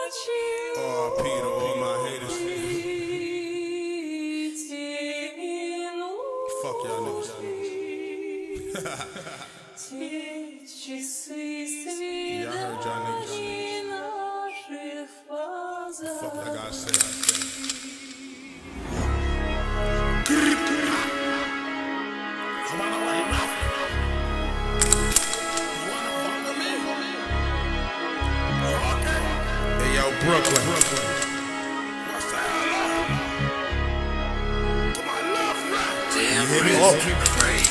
R.I.P. to all my haters. Fuck y'all niggas. Yeah, I heard y'all niggas. Fuck like I said. Come on away, mouth. You wanna fuck with me? Okay. Hey, yo, Brooklyn. What's that? To my left, right. Damn, you you crazy.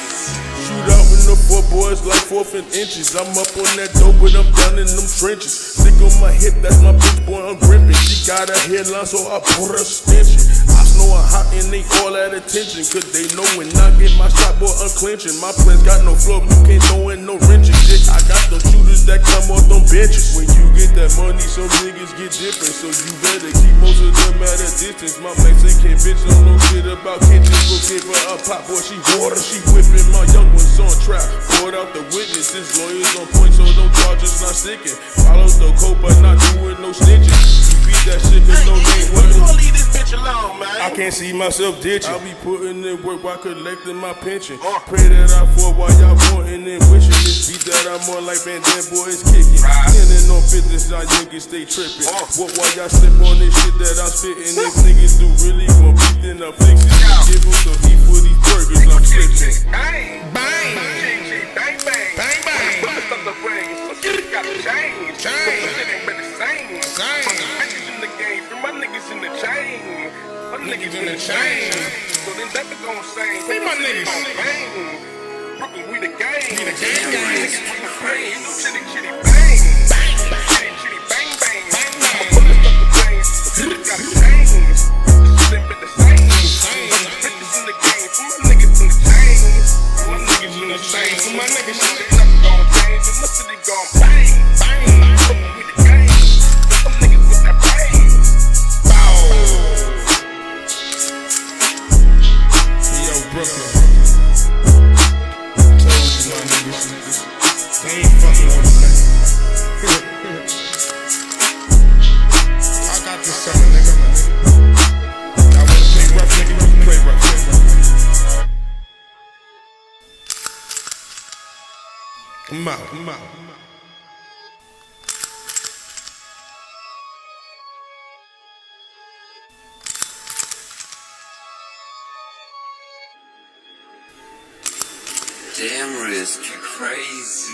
Shoot out in the 4 boys like 4th and inches. I'm up on that dope, but I'm down in them trenches. Stick on my hip, that's my bitch boy, I'm gripping. She got a headline, so I put her extension. I know I'm hot and they all that attention. Cause they know when I get my shot, boy, I'm clenching. My plans got no flow, you can't throw in no wrenches. Shit, I got them shooters that come off them benches. When you get that money, some niggas get different. So you better keep most of them at a distance. My Mexican bitch don't know shit about kitchens. Go give her a pop, boy, she water, she whipping. My young ones on trap, poured out the witnesses. Lawyers on point, so no charges not sticking. Follow the code, but not doing no snitching. You beat that shit, cause no name. When you gonna leave this bitch alone, man? I can't see myself ditching. I'll be putting in work while collecting my pension. Pray that I fall while y'all wanting and wishing. This beat that I'm on like Van Damme, boy, is kicking. Standing on business, y'all niggas stay tripping. What while y'all slip on this shit that I'm spitting? If niggas do really want beat, then I'm fixing. Give them some heat for these burgers, I'm flipping. Bang, bang, bang, bang, bang, bang. Put the stuff to bring. So shit got to change. Shit ain't been the same. From the bitches in the game, from my niggas in the chain. My niggas in the chain. So they never gon' sing. Hey, my niggas. Brooklyn, we the gang. We the gang. Niggas we the crazy. Chitty, chitty, bang. Chitty, chitty, bang, bang. I'ma put the stuff to bring. So shit got to change. Shit ain't been the same. From the bitches in the game, from my niggas in the chain. My niggas in the chain. So my niggas shit never gon' change. And my city gon' bang. Bang. Brooklyn, we the gang. Some niggas with that brain. Bow. Yo, Brooklyn. Told you my niggas, they ain't fucking with me, man. I got this summer, nigga. I wanna play rough, nigga, you can play rough. I'm out. Damn, Risk, you crazy.